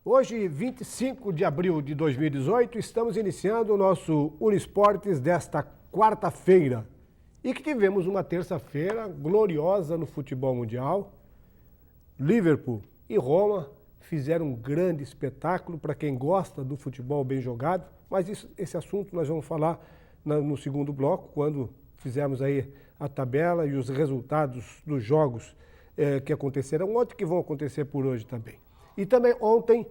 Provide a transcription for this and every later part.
Hoje, 25 de abril de 2018, estamos iniciando o nosso Uniesportes desta quarta-feira. E que tivemos uma terça-feira gloriosa no futebol mundial. Liverpool e Roma fizeram um grande espetáculo para quem gosta do futebol bem jogado. Mas esse assunto nós vamos falar no segundo bloco, quando fizermos aí a tabela e os resultados dos jogos que aconteceram ontem, que vão acontecer por hoje também. E também ontem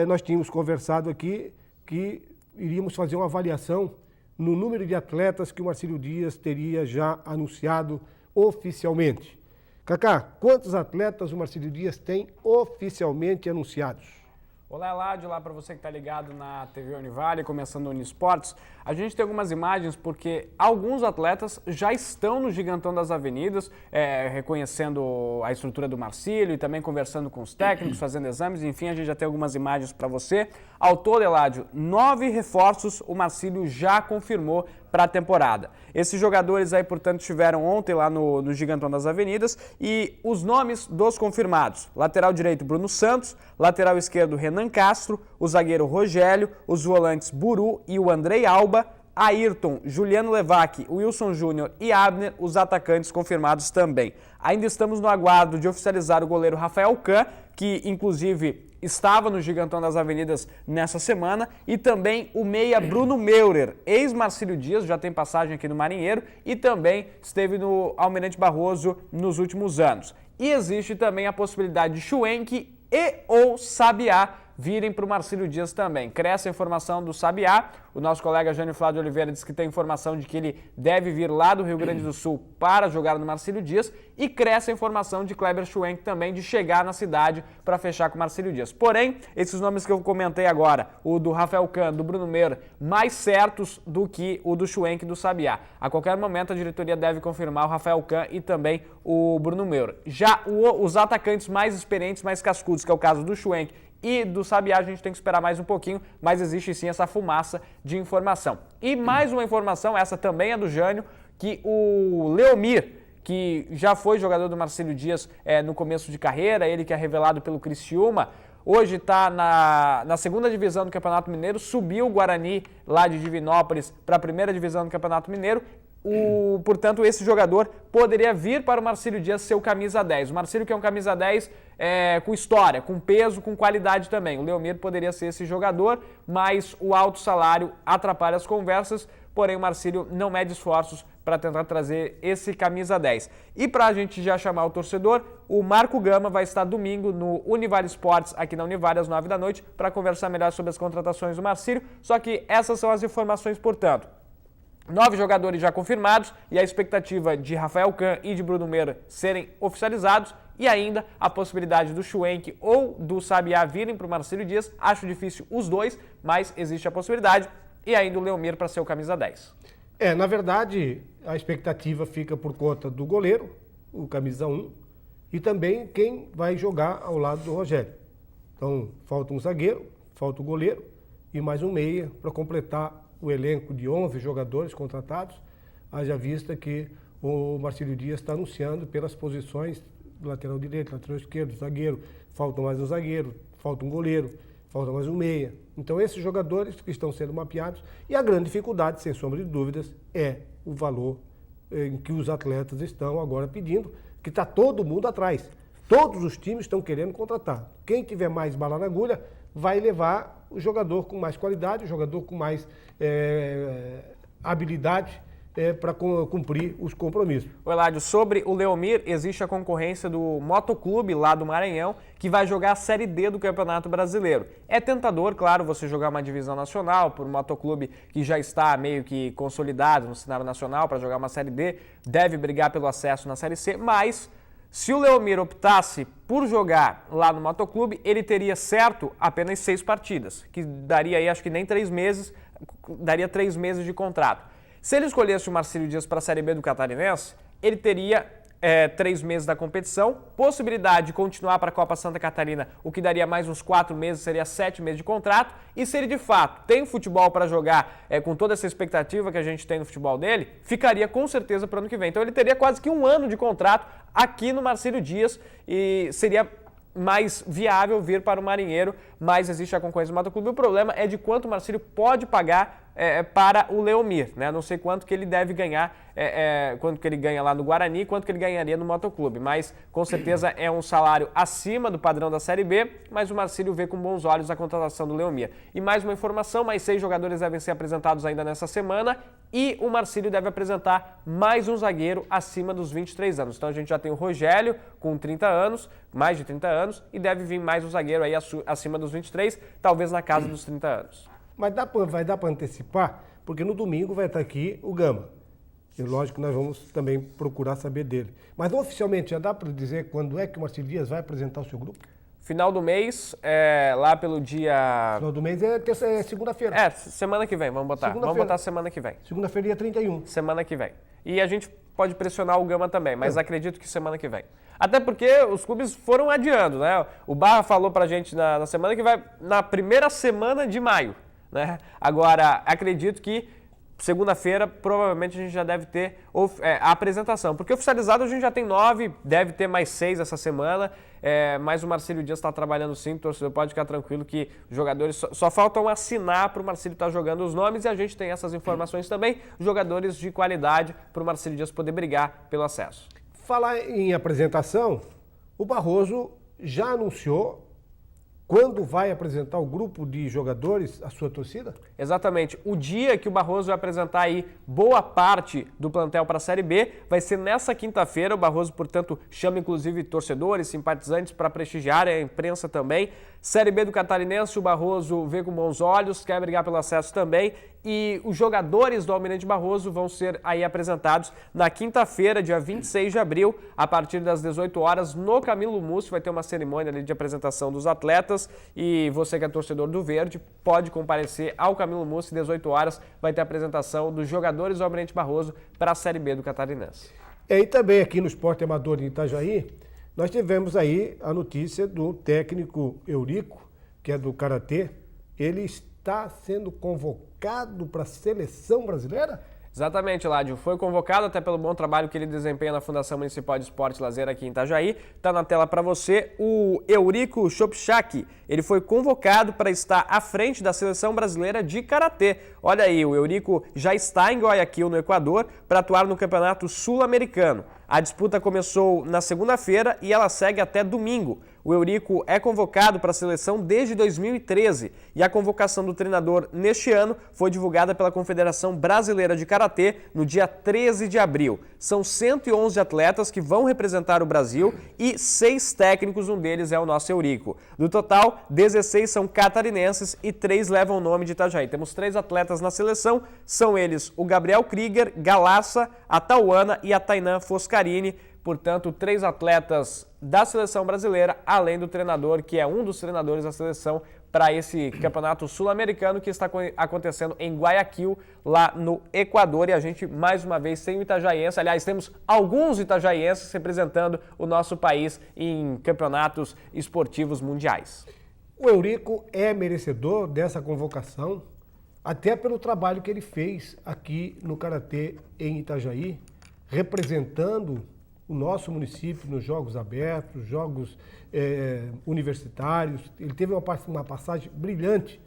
nós tínhamos conversado aqui que iríamos fazer uma avaliação no número de atletas que o Marcílio Dias teria já anunciado oficialmente. Cacá, quantos atletas o Marcílio Dias tem oficialmente anunciados? Olá, Eladio, olá para você que está ligado na TV Univale, começando o Uniesportes. A gente tem algumas imagens porque alguns atletas já estão no Gigantão das Avenidas, reconhecendo a estrutura do Marcílio e também conversando com os técnicos, fazendo exames, enfim, a gente já tem algumas imagens para você. Ao todo, Eladio, 9 reforços o Marcílio já confirmou para a temporada. Esses jogadores aí, portanto, estiveram ontem lá no Gigantão das Avenidas e os nomes dos confirmados: lateral direito Bruno Santos, lateral esquerdo Renan Castro, o zagueiro Rogério, os volantes Buru e o Andrei Alba, Ayrton, Juliano Levac, Wilson Júnior e Abner, os atacantes confirmados também. Ainda estamos no aguardo de oficializar o goleiro Rafael Kahn, que inclusive estava no Gigantão das Avenidas nessa semana, e também o meia Bruno Meurer, ex-Marcílio Dias, já tem passagem aqui no Marinheiro, e também esteve no Almirante Barroso nos últimos anos. E existe também a possibilidade de Schwenk e ou Sabiá virem para o Marcílio Dias também. Cresce a informação do Sabiá. O nosso colega Jânio Flávio Oliveira diz que tem informação de que ele deve vir lá do Rio Grande do Sul para jogar no Marcílio Dias. E cresce a informação de Kleber Schwenk também de chegar na cidade para fechar com o Marcílio Dias. Porém, esses nomes que eu comentei agora, o do Rafael Kahn, do Bruno Meurer, mais certos do que o do Schwenk e do Sabiá. A qualquer momento a diretoria deve confirmar o Rafael Kahn e também o Bruno Meurer. Já os atacantes mais experientes, mais cascudos, que é o caso do Schwenk e do Sabiá, a gente tem que esperar mais um pouquinho, mas existe sim essa fumaça de informação. E mais uma informação, essa também é do Jânio, que o Leomir, que já foi jogador do Marcílio Dias no começo de carreira, ele que é revelado pelo Criciúma, hoje está na segunda divisão do Campeonato Mineiro, subiu o Guarani lá de Divinópolis para a primeira divisão do Campeonato Mineiro. Portanto, esse jogador poderia vir para o Marcílio Dias ser o camisa 10. O Marcílio, que é um camisa 10 com história, com peso, com qualidade também. O Leomir poderia ser esse jogador, mas o alto salário atrapalha as conversas, porém o Marcílio não mede esforços para tentar trazer esse camisa 10. E para a gente já chamar o torcedor, o Marco Gama vai estar domingo no Univale Esportes, aqui na Univale, às 9 da noite, para conversar melhor sobre as contratações do Marcílio. Só que essas são as informações, portanto. 9 jogadores já confirmados e a expectativa de Rafael Kahn e de Bruno Meurer serem oficializados e ainda a possibilidade do Schwenk ou do Sabiá virem para o Marcílio Dias. Acho difícil os dois, mas existe a possibilidade, e ainda o Leomir para ser o camisa 10. Na verdade, a expectativa fica por conta do goleiro, o camisa 1, e também quem vai jogar ao lado do Rogério. Então, falta um zagueiro, falta o goleiro e mais um meia para completar o elenco de 11 jogadores contratados, haja vista que o Marcílio Dias está anunciando pelas posições do lateral direito, lateral esquerdo, zagueiro, falta mais um zagueiro, falta um goleiro, falta mais um meia. Então esses jogadores que estão sendo mapeados, e a grande dificuldade, sem sombra de dúvidas, é o valor em que os atletas estão agora pedindo, que está todo mundo atrás. Todos os times estão querendo contratar. Quem tiver mais bala na agulha vai levar o jogador com mais qualidade, o jogador com mais habilidade para cumprir os compromissos. O Eladio, sobre o Leomir, existe a concorrência do Motoclube lá do Maranhão, que vai jogar a Série D do Campeonato Brasileiro. É tentador, claro, você jogar uma divisão nacional por um Motoclube que já está meio que consolidado no cenário nacional para jogar uma Série D, deve brigar pelo acesso na Série C, mas se o Leomir optasse por jogar lá no Motoclube, ele teria certo apenas 6 partidas, que daria aí acho que nem 3 meses, daria 3 meses de contrato. Se ele escolhesse o Marcílio Dias para a Série B do Catarinense, ele teria 3 meses da competição, possibilidade de continuar para a Copa Santa Catarina, o que daria mais uns 4 meses, seria 7 meses de contrato, e se ele de fato tem futebol para jogar com toda essa expectativa que a gente tem no futebol dele, ficaria com certeza para o ano que vem. Então ele teria quase que 1 ano de contrato aqui no Marcílio Dias e seria mais viável vir para o Marinheiro, mas existe a concorrência do Motoclube. O problema é de quanto o Marcílio pode pagar para o Leomir, né? Não sei quanto que ele deve ganhar, quanto que ele ganha lá no Guarani, quanto que ele ganharia no Motoclube, mas com certeza é um salário acima do padrão da Série B, mas o Marcílio vê com bons olhos a contratação do Leomir. E mais uma informação, mais 6 jogadores devem ser apresentados ainda nessa semana e o Marcílio deve apresentar mais um zagueiro acima dos 23 anos. Então a gente já tem o Rogério com 30 anos, mais de 30 anos, e deve vir mais um zagueiro aí acima dos 23, talvez na casa dos 30 anos. Mas vai dar para antecipar, porque no domingo vai estar aqui o Gama. E lógico que nós vamos também procurar saber dele. Mas oficialmente já dá para dizer quando é que o Marcílio Dias vai apresentar o seu grupo? Final do mês, lá pelo dia... Final do mês é segunda-feira. Semana que vem, vamos botar. Vamos botar semana que vem. Segunda-feira, dia 31. Semana que vem. E a gente pode pressionar o Gama também, mas acredito que semana que vem. Até porque os clubes foram adiando, né? O Barra falou pra gente na semana que vai, na primeira semana de maio, né? Agora, acredito que segunda-feira, provavelmente a gente já deve ter a apresentação, porque oficializado a gente já tem 9, deve ter mais 6 essa semana, mas o Marcílio Dias está trabalhando sim, o torcedor pode ficar tranquilo que os jogadores só faltam assinar para o Marcílio estar jogando os nomes e a gente tem essas informações também, jogadores de qualidade para o Marcílio Dias poder brigar pelo acesso. Falar em apresentação, o Barroso já anunciou quando vai apresentar o grupo de jogadores, a sua torcida? Exatamente. O dia que o Barroso vai apresentar aí boa parte do plantel para a Série B vai ser nessa quinta-feira. O Barroso, portanto, chama inclusive torcedores, simpatizantes para prestigiar, a imprensa também. Série B do Catarinense, o Barroso vê com bons olhos, quer brigar pelo acesso também. E os jogadores do Almirante Barroso vão ser aí apresentados na quinta-feira, dia 26 de abril, a partir das 18 horas, no Camilo Mussi. Vai ter uma cerimônia ali de apresentação dos atletas e você que é torcedor do Verde pode comparecer ao Camilo Mussi, 18 horas, vai ter a apresentação dos jogadores do Almirante Barroso para a Série B do Catarinense. E também aqui no Esporte Amador de Itajaí, nós tivemos aí a notícia do técnico Eurico, que é do Karatê. Ele está sendo convocado para a seleção brasileira? Exatamente, Ládio. Foi convocado até pelo bom trabalho que ele desempenha na Fundação Municipal de Esporte e Lazer aqui em Itajaí. Está na tela para você o Eurico Chopchak. Ele foi convocado para estar à frente da Seleção Brasileira de Karatê. Olha aí, o Eurico já está em Guayaquil, no Equador, para atuar no Campeonato Sul-Americano. A disputa começou na segunda-feira e ela segue até domingo. O Eurico é convocado para a seleção desde 2013 e a convocação do treinador neste ano foi divulgada pela Confederação Brasileira de Karatê no dia 13 de abril. São 111 atletas que vão representar o Brasil e 6 técnicos, um deles é o nosso Eurico. Do total, 16 são catarinenses e 3 levam o nome de Itajaí. Temos 3 atletas na seleção, são eles o Gabriel Krieger, Galassa, a Tauana e a Tainan Foscarini. Portanto, 3 atletas da seleção brasileira, além do treinador, que é um dos treinadores da seleção para esse campeonato sul-americano que está acontecendo em Guayaquil, lá no Equador. E a gente, mais uma vez, tem o itajaiense. Aliás, temos alguns itajaienses representando o nosso país em campeonatos esportivos mundiais. O Eurico é merecedor dessa convocação, até pelo trabalho que ele fez aqui no Karatê em Itajaí, representando o nosso município nos Jogos Abertos, Jogos Universitários. Ele teve uma passagem brilhante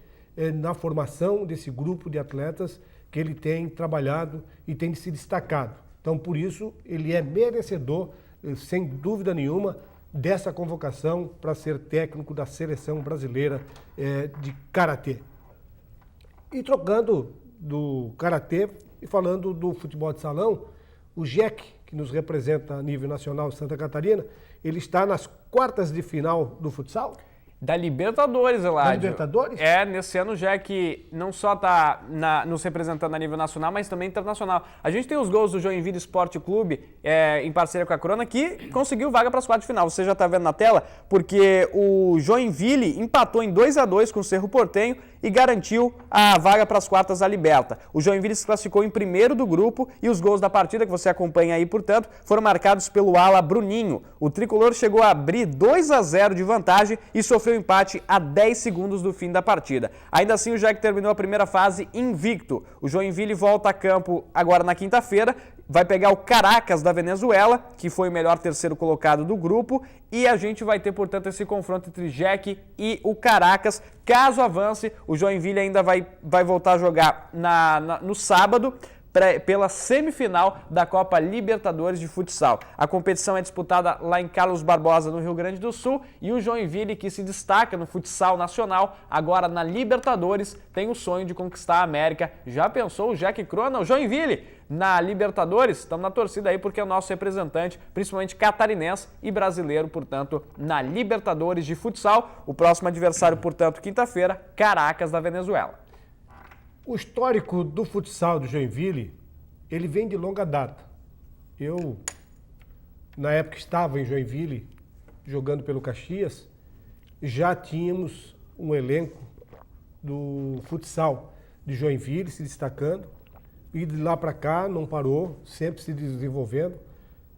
na formação desse grupo de atletas que ele tem trabalhado e tem se destacado. Então, por isso, ele é merecedor, sem dúvida nenhuma, dessa convocação para ser técnico da Seleção Brasileira de Karatê. E trocando do Karatê e falando do futebol de salão, o Jack, que nos representa a nível nacional Santa Catarina, ele está nas quartas de final do futsal? Da Libertadores, Eladio. Da Libertadores? Nesse ano o Jack não só está nos representando a nível nacional, mas também internacional. A gente tem os gols do Joinville Esporte Clube, em parceria com a Corona, que conseguiu vaga para as quartas de final. Você já está vendo na tela, porque o Joinville empatou em 2-2 com o Cerro Porteño e garantiu a vaga para as quartas da Liberta. O Joinville se classificou em primeiro do grupo e os gols da partida, que você acompanha aí, portanto, foram marcados pelo ala Bruninho. O tricolor chegou a abrir 2-0 de vantagem e sofreu empate a 10 segundos do fim da partida. Ainda assim, o Jack terminou a primeira fase invicto. O Joinville volta a campo agora na quinta-feira, vai pegar o Caracas da Venezuela, que foi o melhor terceiro colocado do grupo, e a gente vai ter, portanto, esse confronto entre Jack e o Caracas. Caso avance, o Joinville ainda vai voltar a jogar no sábado, pela semifinal da Copa Libertadores de Futsal. A competição é disputada lá em Carlos Barbosa, no Rio Grande do Sul, e o Joinville, que se destaca no futsal nacional, agora na Libertadores, tem o sonho de conquistar a América. Já pensou o Jack Crona, o Joinville, na Libertadores? Estamos na torcida aí porque é o nosso representante, principalmente catarinense e brasileiro, portanto, na Libertadores de Futsal. O próximo adversário, portanto, quinta-feira, Caracas da Venezuela. O histórico do futsal do Joinville, ele vem de longa data. Eu, na época que estava em Joinville, jogando pelo Caxias, já tínhamos um elenco do futsal de Joinville se destacando, e de lá para cá não parou, sempre se desenvolvendo,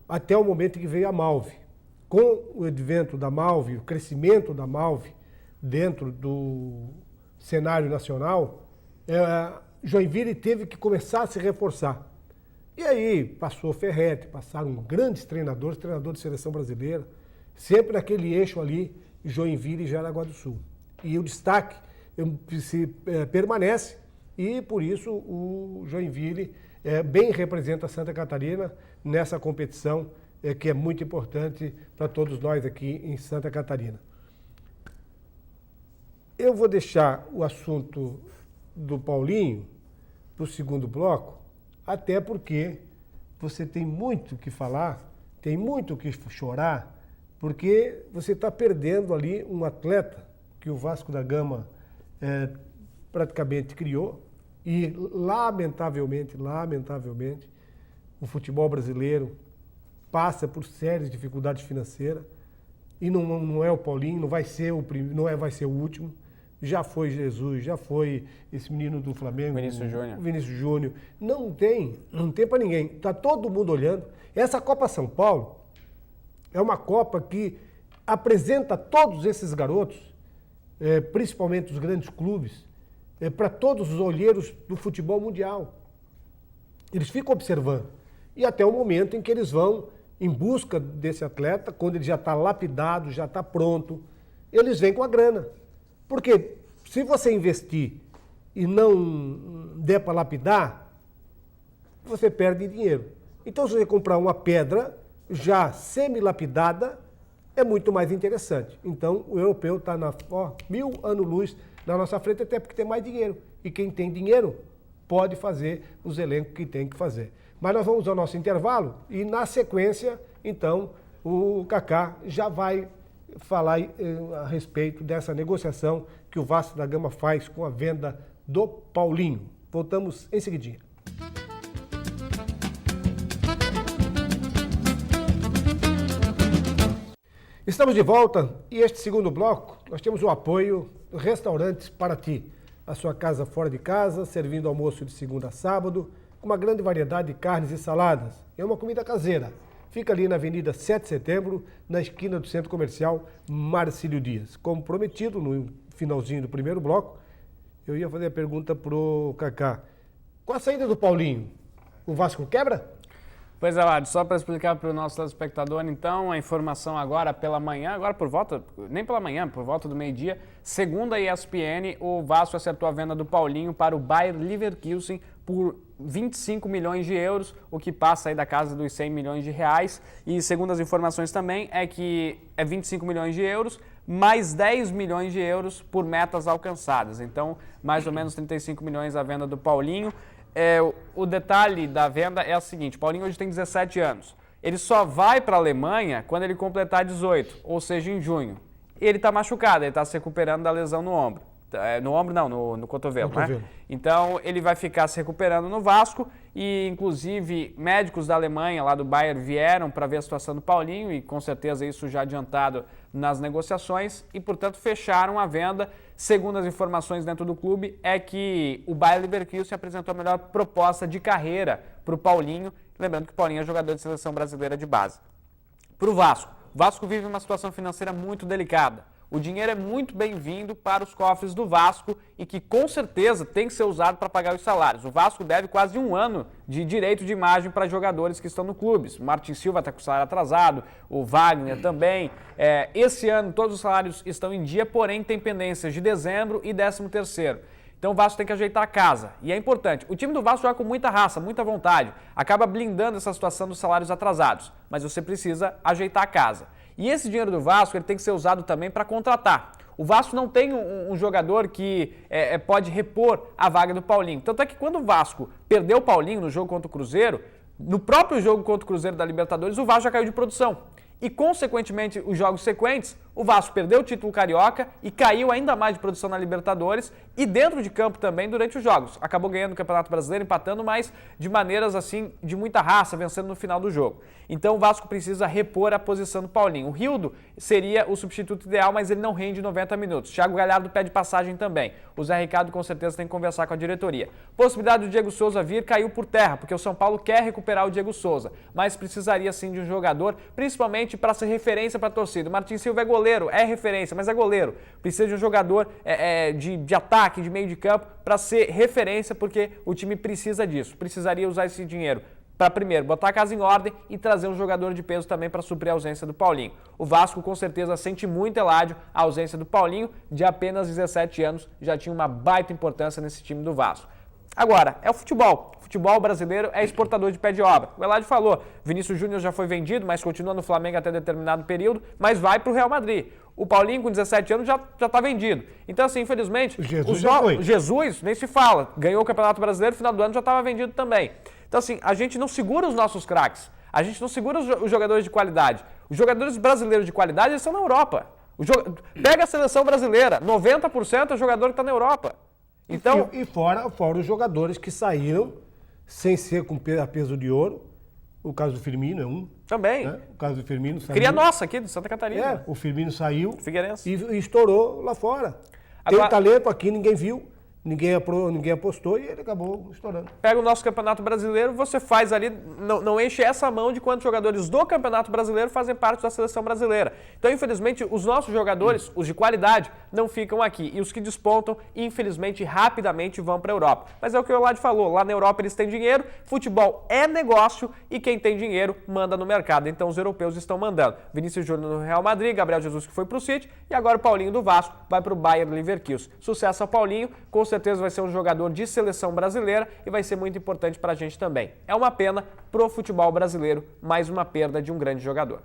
até o momento em que veio a Malve. Com o advento da Malve, o crescimento da Malve dentro do cenário nacional, Joinville teve que começar a se reforçar. E aí passou Ferretti, passaram grandes treinadores de seleção brasileira, sempre naquele eixo ali, Joinville e Jaraguá do Sul. E o destaque permanece, e por isso o Joinville bem representa Santa Catarina nessa competição que é muito importante para todos nós aqui em Santa Catarina. Eu vou deixar o assunto do Paulinho para o segundo bloco, até porque você tem muito o que falar, tem muito o que chorar, porque você está perdendo ali um atleta que o Vasco da Gama praticamente criou, e lamentavelmente, o futebol brasileiro passa por sérias dificuldades financeiras, e não é o Paulinho, não vai ser o último. Já foi Jesus, já foi esse menino do Flamengo, Vinícius Júnior. Não tem para ninguém. Está todo mundo olhando. Essa Copa São Paulo é uma Copa que apresenta todos esses garotos, principalmente os grandes clubes, para todos os olheiros do futebol mundial. Eles ficam observando. E até o momento em que eles vão em busca desse atleta, quando ele já está lapidado, já está pronto, eles vêm com a grana. Porque se você investir e não der para lapidar, você perde dinheiro. Então, se você comprar uma pedra já semi-lapidada, é muito mais interessante. Então, o europeu está 1000 anos-luz na nossa frente, até porque tem mais dinheiro. E quem tem dinheiro pode fazer os elencos que tem que fazer. Mas nós vamos ao nosso intervalo e, na sequência, então, o Kaká já vai falar a respeito dessa negociação que o Vasco da Gama faz com a venda do Paulinho. Voltamos em seguidinha. Estamos de volta e este segundo bloco nós temos o apoio do Restaurantes Paraty, a sua casa fora de casa, servindo almoço de segunda a sábado, com uma grande variedade de carnes e saladas. É uma comida caseira. Fica ali na Avenida 7 de Setembro, na esquina do Centro Comercial Marcílio Dias. Como prometido, no finalzinho do primeiro bloco, eu ia fazer a pergunta pro Kaká. Com a saída do Paulinho, o Vasco quebra? Pois é, Lade, só para explicar para o nosso telespectador, então, a informação agora pela manhã, nem pela manhã, por volta do meio-dia, segundo a ESPN, o Vasco acertou a venda do Paulinho para o Bayer Leverkusen por 25 milhões de euros, o que passa aí da casa dos 100 milhões de reais. E segundo as informações também, é que é 25 milhões de euros, mais 10 milhões de euros por metas alcançadas. Então, mais ou menos 35 milhões a venda do Paulinho. O detalhe da venda é o seguinte: o Paulinho hoje tem 17 anos. Ele só vai para a Alemanha quando ele completar 18, ou seja, em junho. Ele está machucado, ele está se recuperando da lesão no ombro. No ombro não, no cotovelo, Cotovelo. né? Então ele vai ficar se recuperando no Vasco e inclusive médicos da Alemanha, lá do Bayern, vieram para ver a situação do Paulinho e com certeza isso já adiantado nas negociações e portanto fecharam a venda. Segundo as informações dentro do clube, é que o Bayer Leverkusen apresentou a melhor proposta de carreira para o Paulinho, lembrando que o Paulinho é jogador de seleção brasileira de base. Para o Vasco, o Vasco vive uma situação financeira muito delicada. O dinheiro é muito bem-vindo para os cofres do Vasco e que com certeza tem que ser usado para pagar os salários. O Vasco deve quase um ano de direito de imagem para jogadores que estão no clube. O Martin Silva está com o salário atrasado, o Wagner também. Esse ano todos os salários estão em dia, porém tem pendências de dezembro e 13º. Então o Vasco tem que ajeitar a casa. E é importante, o time do Vasco joga com muita raça, muita vontade, acaba blindando essa situação dos salários atrasados, mas você precisa ajeitar a casa. E esse dinheiro do Vasco ele tem que ser usado também para contratar. O Vasco não tem um jogador que pode repor a vaga do Paulinho. Tanto é que quando o Vasco perdeu o Paulinho no jogo contra o Cruzeiro, no próprio jogo contra o Cruzeiro da Libertadores, o Vasco já caiu de produção. E, consequentemente, os jogos sequentes, o Vasco perdeu o título carioca e caiu ainda mais de produção na Libertadores e dentro de campo também durante os jogos. Acabou ganhando o Campeonato Brasileiro, empatando, mas de maneiras assim, de muita raça, vencendo no final do jogo. Então o Vasco precisa repor a posição do Paulinho. O Rildo seria o substituto ideal, mas ele não rende 90 minutos. Thiago Galhardo pede passagem também. O Zé Ricardo com certeza tem que conversar com a diretoria. Possibilidade do Diego Souza vir caiu por terra, porque o São Paulo quer recuperar o Diego Souza, mas precisaria sim de um jogador, principalmente para ser referência para a torcida. O Martin Silva é goleiro, é referência, mas é goleiro. Precisa de um jogador de ataque, de meio de campo, para ser referência, porque o time precisa disso. Precisaria usar esse dinheiro para, primeiro, botar a casa em ordem e trazer um jogador de peso também para suprir a ausência do Paulinho. O Vasco, com certeza, sente muito, Eládio, a ausência do Paulinho, de apenas 17 anos, já tinha uma baita importância nesse time do Vasco. Agora, é o futebol. O futebol brasileiro é exportador de pé de obra. O Eládio falou, Vinícius Júnior já foi vendido, mas continua no Flamengo até determinado período, mas vai para o Real Madrid. O Paulinho, com 17 anos, já está vendido. Então, assim, infelizmente, Jesus nem se fala. Ganhou o Campeonato Brasileiro, no final do ano já estava vendido também. Então, assim, a gente não segura os nossos craques. A gente não segura os jogadores de qualidade. Os jogadores brasileiros de qualidade, eles estão na Europa. Pega a seleção brasileira, 90% é jogador que está na Europa. Então, e fora os jogadores que saíram sem ser com peso de ouro. O caso do Firmino é um. Também. Né? O caso do Firmino saiu. Cria nossa aqui de Santa Catarina. O Firmino saiu Figueirense. E estourou lá fora. Agora, tem talento aqui, ninguém viu. Ninguém apostou e ele acabou estourando. Pega o nosso Campeonato Brasileiro, você faz ali, não enche essa mão de quantos jogadores do Campeonato Brasileiro fazem parte da seleção brasileira. Então, infelizmente, os nossos jogadores, os de qualidade, não ficam aqui. E os que despontam, infelizmente, rapidamente vão para a Europa. Mas é o que o Eládio falou, lá na Europa eles têm dinheiro, futebol é negócio e quem tem dinheiro manda no mercado. Então, os europeus estão mandando. Vinícius Júnior no Real Madrid, Gabriel Jesus que foi para o City e agora o Paulinho do Vasco vai para o Bayer Leverkusen. Sucesso ao Paulinho, com certeza vai ser um jogador de seleção brasileira e vai ser muito importante para a gente também. É uma pena pro futebol brasileiro, mais uma perda de um grande jogador.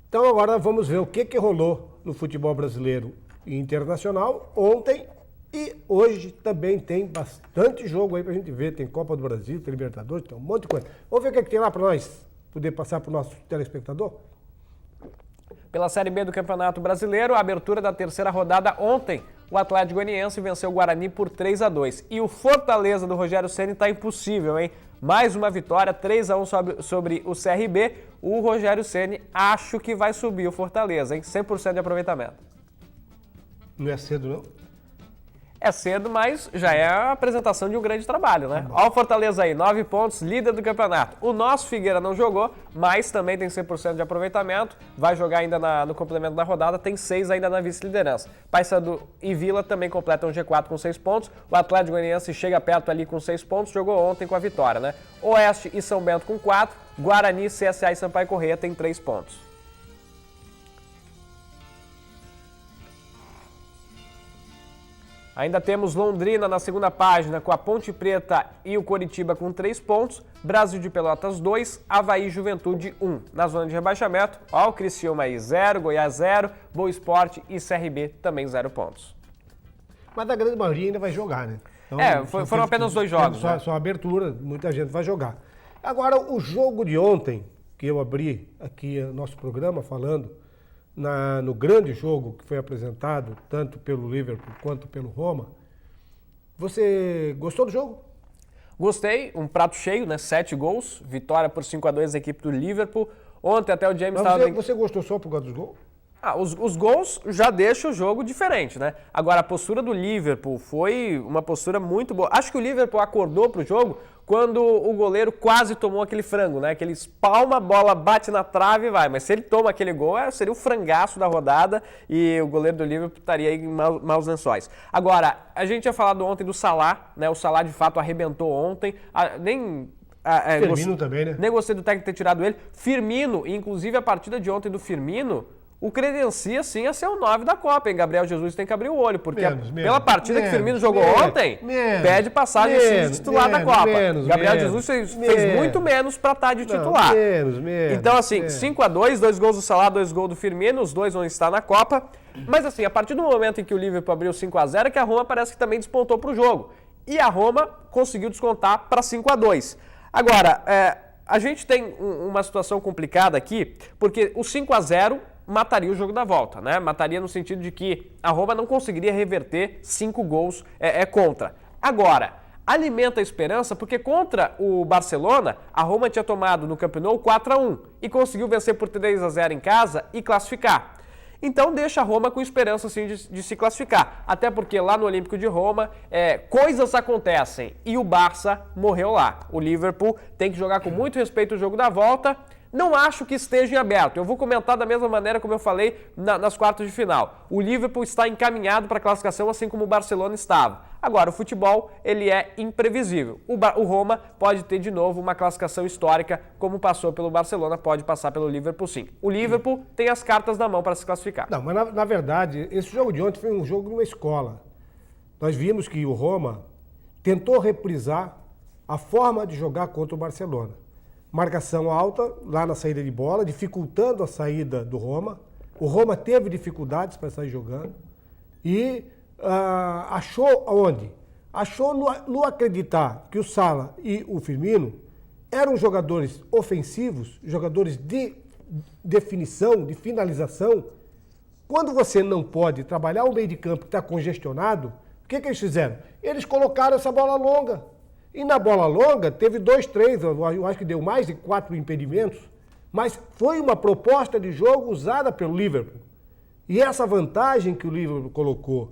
Então agora vamos ver o que rolou no futebol brasileiro e internacional ontem e hoje também tem bastante jogo aí pra gente ver. Tem Copa do Brasil, tem Libertadores, tem um monte de coisa. Vamos ver o que tem lá para nós poder passar pro nosso telespectador? Pela Série B do Campeonato Brasileiro, a abertura da terceira rodada ontem, o Atlético Goianiense venceu o Guarani por 3-2. E o Fortaleza do Rogério Ceni está impossível, hein? Mais uma vitória, 3-1 sobre o CRB. O Rogério Ceni acho que vai subir o Fortaleza, hein? 100% de aproveitamento. Não é cedo, não? É cedo, mas já é a apresentação de um grande trabalho, né? Olha o Fortaleza aí, 9 pontos, líder do campeonato. O nosso Figueira não jogou, mas também tem 100% de aproveitamento. Vai jogar ainda no complemento da rodada, tem 6 ainda na vice-liderança. Paysandu e Vila também completam o G4 com 6 pontos. O Atlético Goianiense chega perto ali com 6 pontos, jogou ontem com a vitória, né? Oeste e São Bento com 4, Guarani, CSA e Sampaio Corrêa tem 3 pontos. Ainda temos Londrina na segunda página com a Ponte Preta e o Coritiba com 3 pontos, Brasil de Pelotas 2, Avaí e Juventude 1. Na zona de rebaixamento, ó, o Criciúma aí 0, Goiás 0, Boa Esporte e CRB também 0 pontos. Mas a grande maioria ainda vai jogar, né? Então, foram apenas 2 jogos. Só abertura, muita gente vai jogar. Agora, o jogo de ontem, que eu abri aqui o nosso programa falando no grande jogo que foi apresentado, tanto pelo Liverpool quanto pelo Roma. Você gostou do jogo? Gostei, um prato cheio, né? 7 gols, vitória por 5-2 da equipe do Liverpool. Ontem até o James estava... Você gostou só por causa dos gols? Os gols já deixam o jogo diferente, né? Agora, a postura do Liverpool foi uma postura muito boa. Acho que o Liverpool acordou pro jogo quando o goleiro quase tomou aquele frango, né? Que ele espalma, a bola bate na trave e vai. Mas se ele toma aquele gol, seria o frangaço da rodada e o goleiro do Liverpool estaria aí em maus lençóis. Agora, a gente tinha falado ontem do Salah, né? O Salah, de fato, arrebentou ontem. Firmino também, né? Nem gostei do técnico ter tirado ele. Firmino, inclusive a partida de ontem do Firmino, o credencia sim a ser o 9 da Copa, hein? Gabriel Jesus tem que abrir o olho, porque pela partida que o Firmino jogou ontem, pede passagem de titular da Copa. Gabriel Jesus fez muito menos para estar de titular. Então, assim, 5-2, 2 gols do Salah, 2 gols do Firmino, os dois vão estar na Copa. Mas, assim, a partir do momento em que o Liverpool abriu 5-0, é que a Roma parece que também despontou para o jogo. E a Roma conseguiu descontar para 5-2. Agora, a gente tem uma situação complicada aqui, porque o 5-0 mataria o jogo da volta, né? Mataria no sentido de que a Roma não conseguiria reverter 5 gols contra. Agora, alimenta a esperança porque contra o Barcelona, a Roma tinha tomado no Camp Nou 4-1 e conseguiu vencer por 3-0 em casa e classificar. Então deixa a Roma com esperança assim, de se classificar. Até porque lá no Olímpico de Roma, coisas acontecem e o Barça morreu lá. O Liverpool tem que jogar com muito respeito o jogo da volta. Não acho que esteja em aberto. Eu vou comentar da mesma maneira como eu falei nas quartas de final. O Liverpool está encaminhado para a classificação, assim como o Barcelona estava. Agora, o futebol, ele é imprevisível. O Roma pode ter de novo uma classificação histórica, como passou pelo Barcelona, pode passar pelo Liverpool sim. O Liverpool tem as cartas na mão para se classificar. Não, mas na verdade, esse jogo de ontem foi um jogo de uma escola. Nós vimos que o Roma tentou reprisar a forma de jogar contra o Barcelona. Marcação alta lá na saída de bola, dificultando a saída do Roma. O Roma teve dificuldades para sair jogando e achou onde? Achou no acreditar que o Salah e o Firmino eram jogadores ofensivos, jogadores de definição, de finalização. Quando você não pode trabalhar o meio de campo que está congestionado, o que eles fizeram? Eles colocaram essa bola longa. E na bola longa, teve 2, 3, eu acho que deu mais de 4 impedimentos, mas foi uma proposta de jogo usada pelo Liverpool. E essa vantagem que o Liverpool colocou,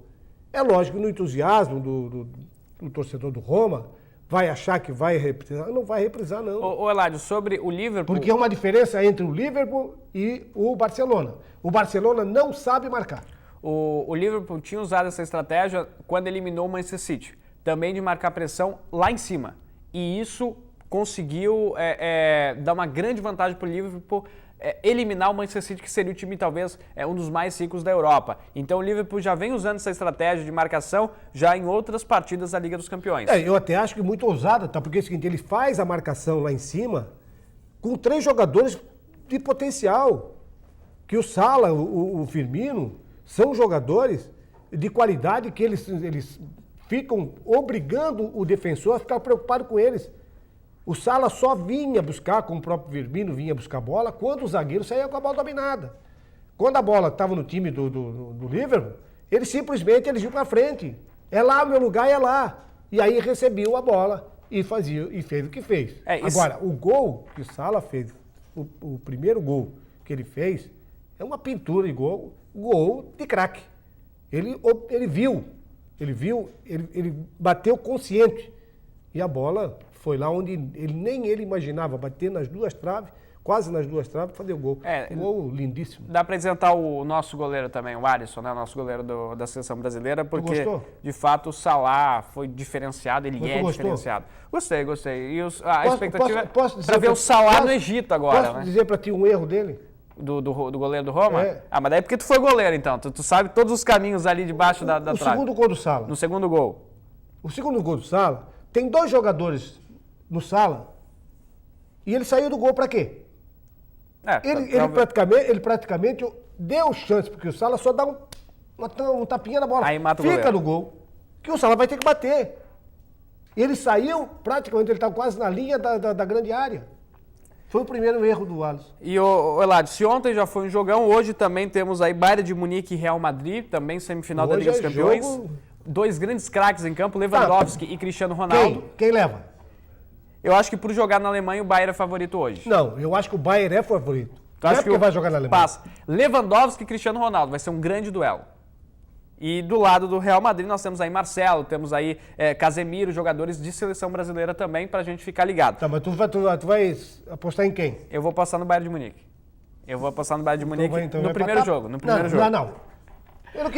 é lógico, no entusiasmo do torcedor do Roma, vai achar que vai reprisar. Não vai reprisar, não. Ô Eladio, sobre o Liverpool... Porque é uma diferença entre o Liverpool e o Barcelona. O Barcelona não sabe marcar. O Liverpool tinha usado essa estratégia quando eliminou o Manchester City. Também de marcar pressão lá em cima. E isso conseguiu dar uma grande vantagem para o Liverpool eliminar o Manchester City, que seria o time talvez um dos mais ricos da Europa. Então o Liverpool já vem usando essa estratégia de marcação já em outras partidas da Liga dos Campeões. Eu até acho que muito ousada, tá? Porque é o seguinte, ele faz a marcação lá em cima com 3 jogadores de potencial. Que o Salah, o Firmino, são jogadores de qualidade que eles ficam obrigando o defensor a ficar preocupado com eles. O Salah só vinha buscar, como o próprio Firmino vinha buscar a bola, quando o zagueiro saía com a bola dominada. Quando a bola estava no time do Liverpool, eles simplesmente iam para frente. É lá, meu lugar é lá. E aí recebiam a bola e fez o que fez. Agora, o gol que o Salah fez, o primeiro gol que ele fez, é uma pintura de gol de craque. Ele viu. Ele bateu consciente. E a bola foi lá onde nem ele imaginava, bater nas 2 traves, quase nas 2 traves, fazer o gol. Um gol lindíssimo. Dá para apresentar o nosso goleiro também, o Alisson, né? O nosso goleiro da seleção brasileira, porque de fato o Salah foi diferenciado, ele diferenciado. Gostei. E a expectativa para ver o Salah no Egito agora. Posso dizer para ti um erro dele? Do goleiro do Roma? Mas daí porque tu foi goleiro, então. Tu sabe todos os caminhos ali debaixo da trave. O segundo gol do Salah. No segundo gol. O segundo gol do Salah, tem 2 jogadores no Salah e ele saiu do gol para quê? Ele praticamente deu chance, porque o Salah só dá um tapinha na bola. Aí mata o Fica no gol, que o Salah vai ter que bater. Ele saiu, praticamente, ele estava quase na linha da grande área. Foi o primeiro erro do Alisson. E, Eladio, se ontem já foi um jogão, hoje também temos aí Bayern de Munique e Real Madrid, também semifinal da Liga dos Campeões. Dois grandes craques em campo, Lewandowski e Cristiano Ronaldo. Quem leva? Eu acho que por jogar na Alemanha o Bayern é favorito hoje. Não, eu acho que o Bayern é favorito. Não é porque vai jogar na Alemanha. Passa. Lewandowski e Cristiano Ronaldo, vai ser um grande duelo. E do lado do Real Madrid nós temos aí Marcelo, temos aí Casemiro, jogadores de seleção brasileira também, pra gente ficar ligado. Tá, mas tu vai apostar em quem? Eu vou passar no Bayern de Munique. Eu vou passar no Bayern de Munique no primeiro jogo. No primeiro jogo. Não. Eu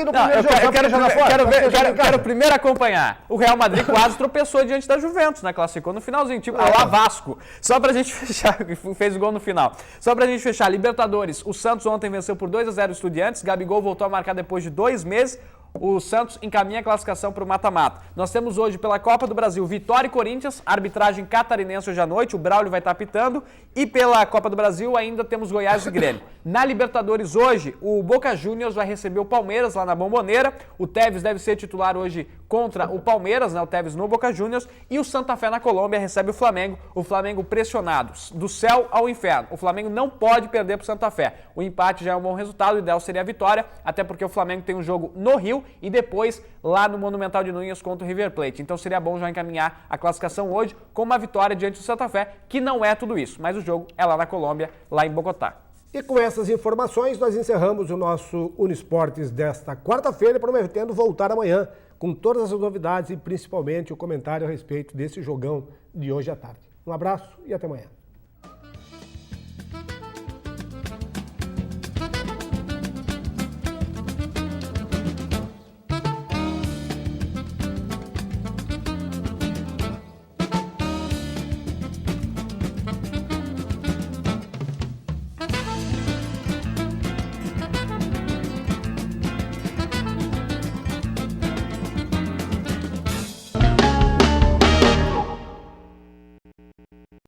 quero primeiro acompanhar. O Real Madrid quase tropeçou diante da Juventus, né? Classificou no finalzinho, tipo a lá Vasco. Só pra gente fechar, fez o gol no final. Só pra gente fechar, Libertadores. O Santos ontem venceu por 2-0 o Estudiantes. Gabigol voltou a marcar depois de 2 meses. O Santos encaminha a classificação para o mata-mata. Nós temos hoje pela Copa do Brasil Vitória e Corinthians, arbitragem catarinense hoje à noite, o Braulio vai estar apitando. E pela Copa do Brasil ainda temos Goiás e Grêmio. Na Libertadores hoje, o Boca Juniors vai receber o Palmeiras lá na Bomboneira. O Tevez deve ser titular hoje contra o Palmeiras, né? O Tevez no Boca Juniors. E o Santa Fé na Colômbia recebe o Flamengo pressionado, do céu ao inferno. O Flamengo não pode perder para o Santa Fé. O empate já é um bom resultado, o ideal seria a vitória, até porque o Flamengo tem um jogo no Rio e depois lá no Monumental de Nunes contra o River Plate. Então seria bom já encaminhar a classificação hoje com uma vitória diante do Santa Fé, que não é tudo isso, mas o jogo é lá na Colômbia, lá em Bogotá. E com essas informações nós encerramos o nosso Unisportes desta quarta-feira, prometendo voltar amanhã com todas as novidades e principalmente o comentário a respeito desse jogão de hoje à tarde. Um abraço e até amanhã.